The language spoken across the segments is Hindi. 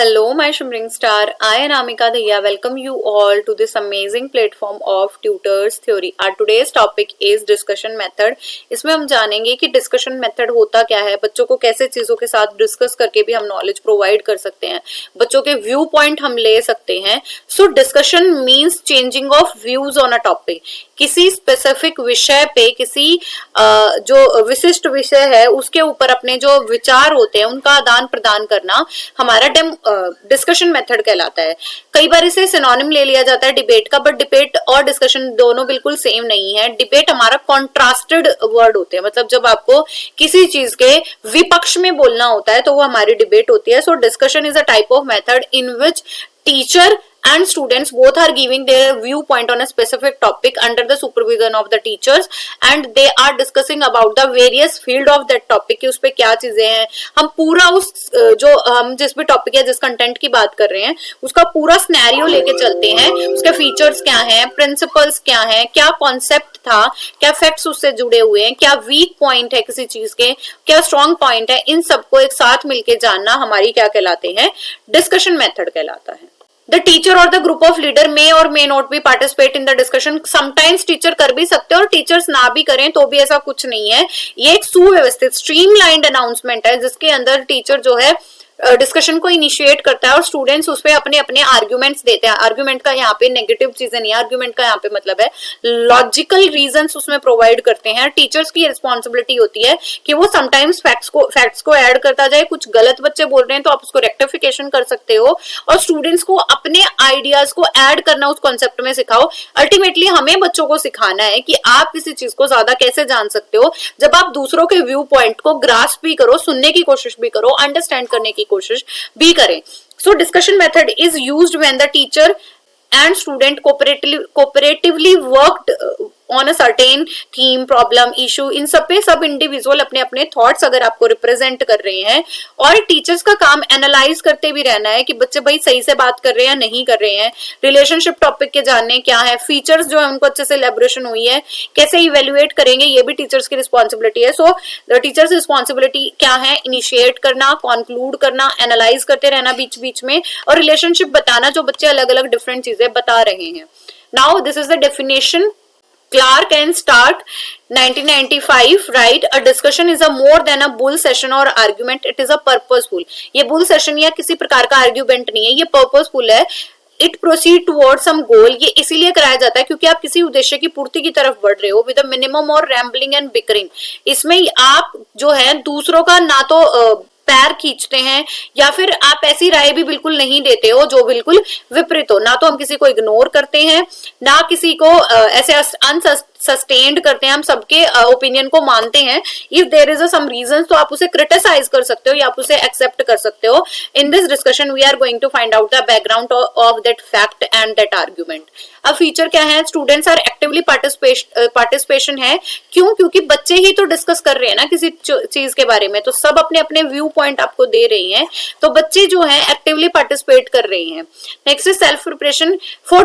Hello, my shimmering star. I am Amika Daya. Welcome you all to this amazing platform of Tutors Theory. Our today's topic is discussion method. इसमें हम जानेंगे कि discussion method होता क्या है, बच्चों को कैसे चीजों के साथ डिस्कस करके भी हम नॉलेज प्रोवाइड कर सकते हैं, बच्चों के व्यू पॉइंट हम ले सकते हैं. So discussion means changing of views on a topic. किसी स्पेसिफिक विषय पे, किसी जो विशिष्ट विषय है उसके ऊपर अपने जो विचार होते हैं उनका आदान प्रदान करना हमारा डिस्कशन मेथड कहलाता है. कई बार इसे सिनोनिम ले लिया जाता है डिबेट का, बट डिबेट और डिस्कशन दोनों बिल्कुल सेम नहीं है. डिबेट हमारा कॉन्ट्रास्टेड वर्ड होते हैं, मतलब जब आपको किसी चीज के विपक्ष में बोलना होता है तो वो हमारी डिबेट होती है. So discussion is a type of method in which teacher and students both are giving their viewpoint on a specific topic under the supervision of the teachers and they are discussing about the various field of that topic कि उस पे क्या चीजें हैं. हम पूरा उस जो हम जिस भी टॉपिक या जिस कंटेंट की बात कर रहे हैं उसका पूरा स्नैरियो लेके चलते हैं. उसके फीचर्स क्या हैं, प्रिंसिपल्स क्या हैं, क्या कॉन्सेप्ट था, क्या फैक्ट्स उससे जुड़े हुए हैं, क्या वीक पॉइंट है किसी चीज के, क्या स्ट्रॉन्ग पॉइंट है, इन सबको एक साथ मिलके जानना हमारी क्या कहलाते हैं, डिस्कशन मेथड कहलाता है. The teacher or the group of leader may or may not be participate in the discussion. Sometimes teacher कर भी सकते हैं और टीचर्स ना भी करें तो भी ऐसा कुछ नहीं है. ये एक सुव्यवस्थित स्ट्रीमलाइंड अनाउंसमेंट है जिसके अंदर टीचर जो है डिस्कशन को इनिशिएट करता है और स्टूडेंट्स उस पे अपने अपने आर्ग्यूमेंट्स देते हैं. आर्ग्यूमेंट का यहाँ पे नेगेटिव चीजें नहीं है, आर्ग्यूमेंट का यहाँ पे मतलब है लॉजिकल रीजंस उसमें प्रोवाइड करते हैं. टीचर्स की रिस्पॉन्सिबिलिटी होती है कि वो समटाइम्स फैक्ट्स को ऐड करता जाए. कुछ गलत बच्चे बोल रहे हैं तो आप उसको रेक्टिफिकेशन कर सकते हो और स्टूडेंट्स को अपने आइडियाज को ऐड करना उस कॉन्सेप्ट में सिखाओ. अल्टीमेटली हमें बच्चों को सिखाना है कि आप किसी चीज को ज्यादा कैसे जान सकते हो जब आप दूसरों के व्यू पॉइंट को ग्रास्प भी करो, सुनने की कोशिश भी करो, अंडरस्टैंड करने की कोशिश भी करें. So discussion method is used when the teacher and student cooperatively worked on a certain theme, problem, issue. इन सब पे सब इंडिविजुअल अपने अपने थॉट्स अगर आपको रिप्रेजेंट कर रहे हैं और टीचर्स का काम एनालाइज करते भी रहना है कि बच्चे भाई सही से बात कर रहे हैं या नहीं कर रहे हैं. रिलेशनशिप टॉपिक के जानने क्या है, फीचर्स जो है उनको अच्छे से एलेबोरेशन हुई है, कैसे इवेल्युएट करेंगे, ये भी टीचर्स की रिस्पॉन्सिबिलिटी है. सो द टीचर्स रिस्पॉन्सिबिलिटी क्या है, इनिशिएट करना, कंक्लूड करना, एनालाइज करते रहना बीच बीच में और रिलेशनशिप बताना जो बच्चे अलग अलग डिफरेंट चीजें बता रहे हैं. Now this is the definition. Clark and Stark 1995 write a discussion is a more than a bull session or argument, it is a purposeful. ये bull session या किसी प्रकार का argument नहीं है, ये purposeful है. It proceed towards some goal. ये इसीलिए कराया जाता है क्योंकि आप किसी उद्देश्य की पूर्ति की तरफ बढ़ रहे हो with a minimum और rambling and bickering. इसमें आप जो है दूसरों का ना तो पैर खींचते हैं या फिर आप ऐसी राय भी बिल्कुल नहीं देते हो जो बिल्कुल विपरीत हो. ना तो हम किसी को इग्नोर करते हैं, ना किसी को ऐसे अनसस्टेन्ड करते हैं, हम सबके ओपिनियन को मानते हैं. If there is some reason तो आप उसे क्रिटिसाइज कर सकते हो या आप उसे एक्सेप्ट कर सकते हो. In this discussion we are going to find out the background of that fact and that argument. अब फीचर क्या है, स्टूडेंट्स आर एक्टिवली पार्टिसिपेशन है. क्यों? क्योंकि बच्चे ही तो डिस्कस कर रहे हैं ना किसी चीज के बारे में, तो सब अपने अपने व्यू पॉइंट आपको दे रही हैं, तो बच्चे जो है एक्टिवली पार्टिसिपेट कर रहे हैं. Next is self preparation. For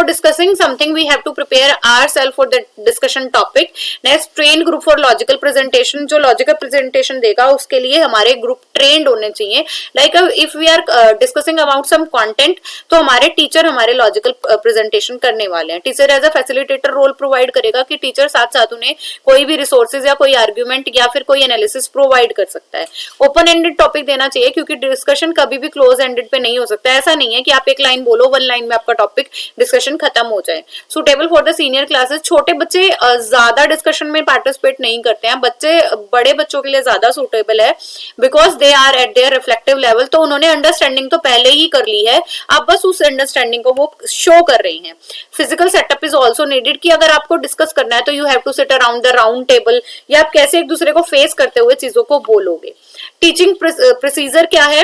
discussing something we have to prepare ourselves for the discussion topic. Next train group for logical presentation. जो लॉजिकल प्रेजेंटेशन देगा उसके लिए हमारे ग्रुप ट्रेंड होने चाहिए. Like if we are discussing about some content तो हमारे टीचर हमारे लॉजिकल प्रेजेंटेशन करने वाले हैं. Teacher as a facilitator role provide करेगा कि टीचर साथ साथ उन्हें कोई भी रिसोर्सेज या कोई आर्ग्यूमेंट या फिर कोई एनालिसिस प्रोवाइड कर सकता है. ओपन एंडेड टॉपिक देना चाहिए क्योंकि डिस्कशन कभी भी क्लोज एंडेड पे नहीं हो सकता. ऐसा नहीं है कि आप एक लाइन बोलो, वन लाइन में आपका टॉपिक डिस्कशन खत्म हो जाए. Suitable for the senior classes. छोटे बच्चे ज्यादा डिस्कशन में पार्टिसिपेट नहीं करते हैं, बच्चे बड़े बच्चों के लिए ज्यादा सुटेबल है because they are at their reflective level. तो उन्होंने अंडरस्टैंडिंग तो पहले ही कर ली है, आप बस उस अंडरस्टैंडिंग को वो शो कर रही हैं. Physical setup is also needed कि अगर आपको डिस्कस करना है तो you have to sit around the round table, या आप कैसे एक दूसरे को फेस करते हुए चीजों को बोलोगे. टीचिंग प्रोसीजर क्या है,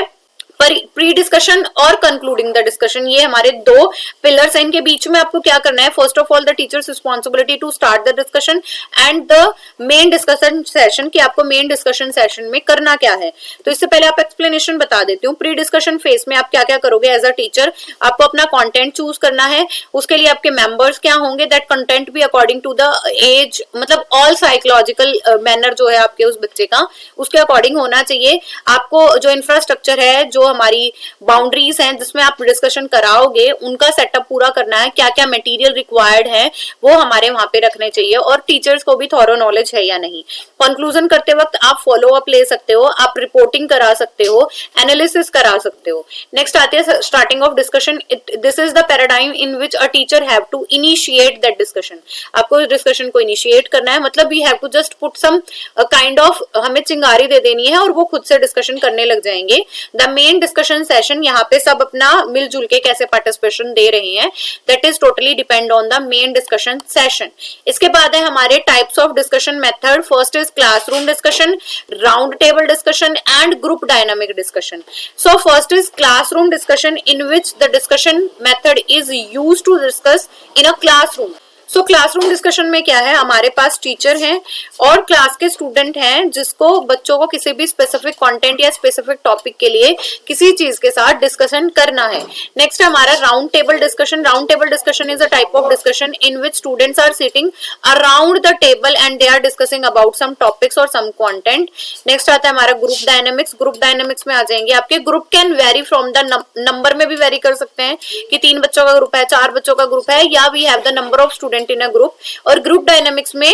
प्री डिस्कशन और कंक्लूडिंग द डिस्कशन. ये हमारे दो पिलर्स हैं. इनके बीच में आपको क्या करना है, first of all the teachers responsibility to start the discussion and the main discussion session, कि आपको मेन डिस्कशन सेशन में करना क्या है. तो इससे पहले आप एक्सप्लेनेशन बता देती हूँ. प्री डिस्कशन फेज में आप क्या क्या करोगे एज अ टीचर, आपको अपना कंटेंट चूज करना है. उसके लिए आपके मेंबर्स क्या होंगे, दैट कंटेंट भी अकॉर्डिंग टू द एज, मतलब ऑल साइकोलॉजिकल मैनर जो है आपके उस बच्चे का उसके अकॉर्डिंग होना चाहिए. आपको जो इंफ्रास्ट्रक्चर है, जो हमारी बाउंड्रीज हैं जिसमें आप डिस्कशन कराओगे उनका सेटअप पूरा करना है, क्या क्या मटेरियल रिक्वायर्ड है वो हमारे वहां पे रखने चाहिए, और टीचर्स को भी थॉरो नॉलेज है या नहीं। कंक्लूजन करते वक्त आप फॉलो अप ले सकते हो, आप रिपोर्टिंग करा सकते हो, एनालिसिस करा सकते हो। नेक्स्ट आते हैं starting of discussion. This is the paradigm in which a teacher have to initiate that discussion. आपको डिस्कशन को इनिशिएट करना है, मतलब we have to just put some kind of, हमें चिंगारी दे देनी है और वो खुद से डिस्कशन करने लग जाएंगे। द मेन डिस्कशन सेशन, यहाँ पे सब अपना मिलजुल के कैसे पार्टिसिपेशन दे रहे हैं, that is totally depend on the main discussion session. इसके बाद है हमारे types of discussion method. First is classroom discussion, round table discussion and group dynamic discussion. So first is classroom discussion, in which the discussion method is used to discuss in a classroom. So classroom discussion में क्या है, हमारे पास टीचर हैं और क्लास के स्टूडेंट हैं जिसको बच्चों को किसी भी स्पेसिफिक कंटेंट या स्पेसिफिक टॉपिक के लिए किसी चीज के साथ डिस्कशन करना है। नेक्स्ट हमारा round table discussion. Round table discussion is a type of discussion in which students are sitting around the table and they are discussing about some topics और सम कंटेंट। नेक्स्ट आता है हमारा ग्रुप डायनेमिक्स। ग्रुप डायनेमिक्स में आ जाएंगे आपके group can very from the number में भी वेरी कर सकते हैं कि 3 बच्चों का ग्रुप है, 4 बच्चों का ग्रुप है, या we have the number of student in a group. और ग्रुप डायनामिक्स में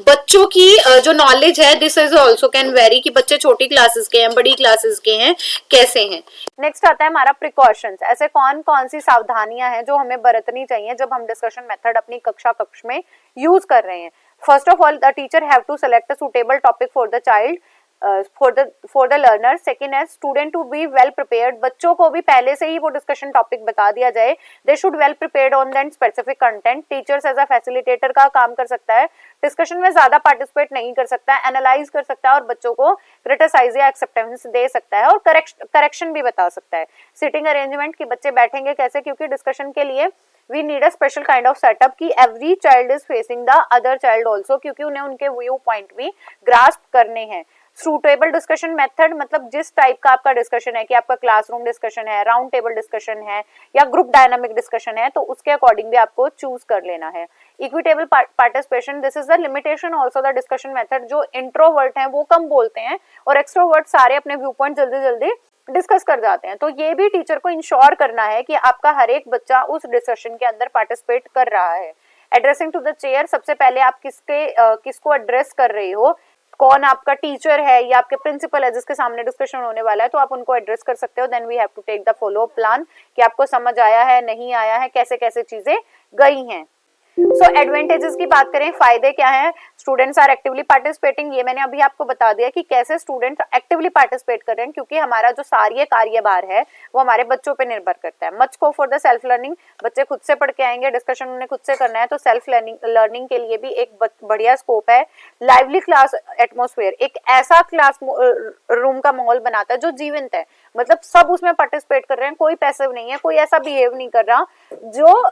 बच्चों की जो नॉलेज है, this is also can vary, कि बच्चे छोटी क्लासेस के हैं, बड़ी क्लासेस के हैं, कैसे हैं। नेक्स्ट आता है हमारा प्रिकॉशंस। ऐसे कौन कौन सी सावधानियां हैं जो हमें बरतनी चाहिए जब हम डिस्कशन मेथड अपनी कक्ष में यूज कर रहे हैं। First of all, the teacher have to select a suitable topic for the child, for the learner. Second है student to be well prepared. बच्चों को भी पहले से ही वो डिस्कशन टॉपिक बता दिया जाए। They should well prepared on that specific content. Teachers as a facilitator का काम कर सकता है, डिस्कशन में ज्यादा पार्टिसिपेट नहीं कर सकता है, एनालाइज कर सकता है और बच्चों को क्रिटिसाइज या एक्सेप्टेंस दे सकता है और करेक्शन भी बता सकता है। सिटिंग अरेंजमेंट, कि बच्चे बैठेंगे कैसे, क्योंकि डिस्कशन के लिए we need a special kind of setup कि every child is facing the other child also, क्योंकि उन्हें उनके व्यू पॉइंट भी ग्रास्प करने हैं। सूटेबल डिस्कशन मेथड, मतलब जिस टाइप का आपका डिस्कशन है, कि आपका क्लासरूम डिस्कशन है, राउंड टेबल डिस्कशन है या ग्रुप डायनामिक डिस्कशन है, तो उसके अकॉर्डिंग भी आपको चूज कर लेना है। Equitable participation, this is the limitation also the discussion method. जो इंट्रोवर्ट हैं वो कम बोलते हैं और एक्सट्रोवर्ट सारे अपने व्यू पॉइंट जल्दी जल्दी डिस्कस कर जाते हैं, तो ये भी टीचर को इंश्योर करना है कि आपका हर एक बच्चा उस डिस्कशन के अंदर पार्टिसिपेट कर रहा है। एड्रेसिंग टू द चेयर, सबसे पहले आप किसको एड्रेस कर रहे हो, कौन आपका टीचर है या आपके प्रिंसिपल है जिसके सामने डिस्कशन होने वाला है, तो आप उनको एड्रेस कर सकते हो। Then we have to take the follow up plan कि आपको समझ आया है, नहीं आया है, कैसे कैसे चीजें गई हैं। सो एडवांटेजेस की बात करें, फायदे क्या हैं। स्टूडेंट्स आर एक्टिवली पार्टिसिपेटिंग, ये मैंने अभी आपको बता दिया कि कैसे स्टूडेंट एक्टिवली पार्टिसिपेट कर रहे हैं, क्योंकि हमारा जो सारी कार्यभार है वो हमारे बच्चों पे निर्भर करता है। Much scope for the self learning, बच्चे खुद से पढ़ के आएंगे, डिस्कशन उन्हें खुद से करना है, तो सेल्फ लर्निंग के लिए भी एक बढ़िया स्कोप है। लाइवली क्लास एटमोस्फेयर, एक ऐसा क्लास रूम का माहौल बनाता है जो जीवंत है, मतलब सब उसमें पार्टिसिपेट कर रहे हैं, कोई पैसिव नहीं है, कोई ऐसा बिहेव नहीं कर रहा जो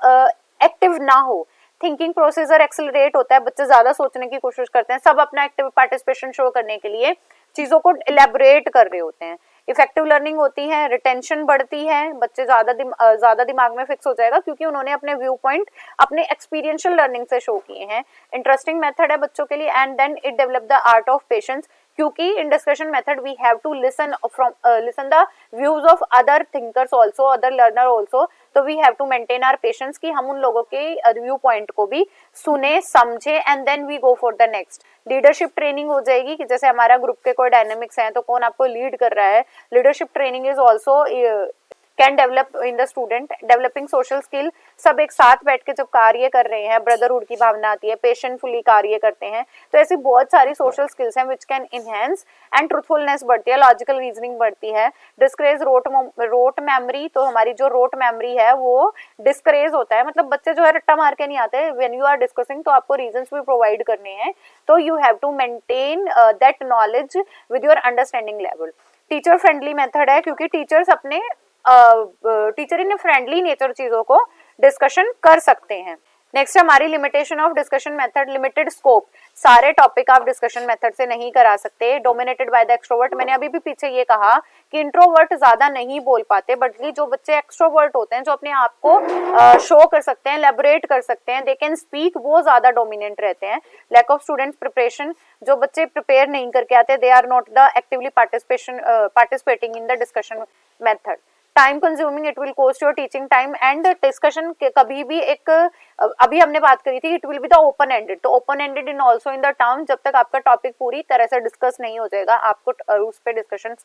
एक्टिव ना हो। थिंकिंग प्रोसीजर एक्सेलरेट होता है, बच्चे ज्यादा सोचने की कोशिश करते हैं, सब अपना एक्टिव पार्टिसिपेशन शो करने के लिए चीजों को इलेबोरेट कर रहे होते हैं। इफेक्टिव लर्निंग होती है, रिटेंशन बढ़ती है, बच्चे ज्यादा दिमाग में फिक्स हो जाएगा क्योंकि उन्होंने अपने व्यू पॉइंट अपने एक्सपीरियंशियल लर्निंग से शो किए हैं। इंटरेस्टिंग मेथड है बच्चों के लिए, and then it develop the art of patience, क्योंकि in discussion method we have to listen the views of other thinkers also, other learner also, तो we have to maintain our patience कि हम उन लोगों के व्यू पॉइंट को भी सुने समझे, and then we go for the next. Leadership training हो जाएगी कि जैसे हमारा ग्रुप के कोई डायनेमिक्स हैं तो कौन आपको लीड कर रहा है। Leadership training is also can develop in the student. Developing social skill, सब एक साथ बैठ के जब कार्य कर रहे हैं, ब्रदरहुड की भावना आती है, पेशेंटफुली कार्य करते हैं, तो ऐसी बहुत सारी सोशल स्किल्स हैं which can enhance, and truthfulness बढ़ती है, लॉजिकल रीजनिंग बढ़ती है। डिस्करेज रोट मेमोरी, तो हमारी जो रोट मेमोरी है वो डिस्करेज होता है, मतलब बच्चे जो है रट्टा मार के नहीं आते। व्हेन यू आर डिस्कसिंग तो आपको रीजंस भी प्रोवाइड करने हैं, तो you have to maintain that knowledge with your understanding level. Teacher friendly method है, क्योंकि टीचर्स अपने टीचर इन फ्रेंडली नेचर चीजों को डिस्कशन कर सकते हैं। नेक्स्ट हमारी limitation of discussion method, limited scope, सारे टॉपिक आप डिस्कशन मेथड से नहीं करा सकते। डोमिनेटेड बाय द एक्सट्रोवर्ट, मैंने अभी भी पीछे ये कहा कि इंट्रोवर्ट ज्यादा नहीं बोल पाते, बट जो बच्चे एक्सट्रोवर्ट होते हैं, जो अपने आप को शो कर सकते हैं, एलेबोरेट कर सकते हैं, दे कैन स्पीक, वो ज्यादा डोमिनेंट रहते हैं। लैक ऑफ स्टूडेंट प्रिपरेशन, जो बच्चे प्रिपेयर नहीं करके आते, they are not the actively participating in the discussion method, time consuming, it will cost your teaching time, and discussion कभी भी एक अभी हमने बात करी थी it will be the open ended, तो open ended in also in the term, जब तक आपका टॉपिक पूरी तरह से डिस्कस नहीं हो जाएगा आपको उस पर डिस्कशन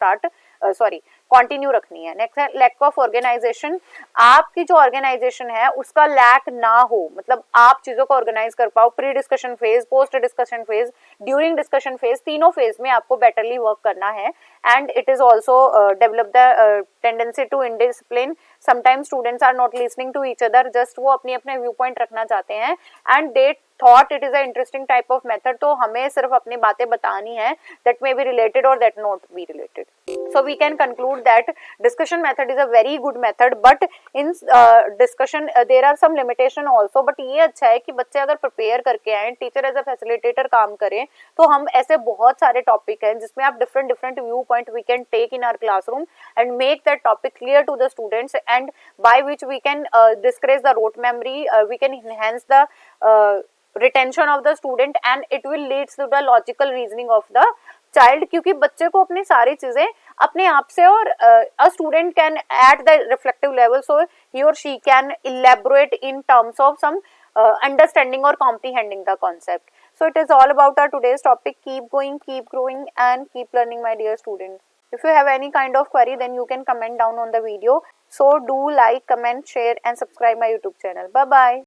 कंटिन्यू रखनी है। नेक्स्ट है लैक ऑफ ऑर्गेनाइजेशन, आपकी जो ऑर्गेनाइजेशन है उसका लैक ना हो, मतलब आप चीजों को ऑर्गेनाइज कर पाओ, pre discussion phase, post discussion phase, during discussion phase, तीनों फेज में आपको बेटरली वर्क करना है। And it is also develop the tendency to indiscipline, sometimes students are not listening to each other, just वो अपने अपने व्यू पॉइंट रखना चाहते हैं and they thought it is a interesting type of method, तो हमें सिर्फ अपनी बातें बतानी है दैट मे बी रिलेटेड और that not be related. So we can conclude that discussion method is a very good method, but in discussion there are some limitation also, but ये अच्छा है कि बच्चे अगर prepare करके आए, टीचर एज अ फैसिलिटेटर काम करें, तो हम ऐसे बहुत सारे टॉपिक हैं जिसमें आप different view point we can take in our classroom and make that topic clear to the students, and by which we can discourage the rote memory, we can enhance the retention of the student, and it will leads to the logical reasoning of the child, क्योंकि बच्चे को अपनी सारी चीजें अपने आप से, और a student can at the reflective level, so he और she can elaborate in terms of some understanding or comprehending the concept. So it is all about our today's topic. Keep going, keep growing, and keep learning, my dear students. If you have any kind of query, then you can comment down on the video. So do like, comment, share, and subscribe my YouTube channel. Bye bye.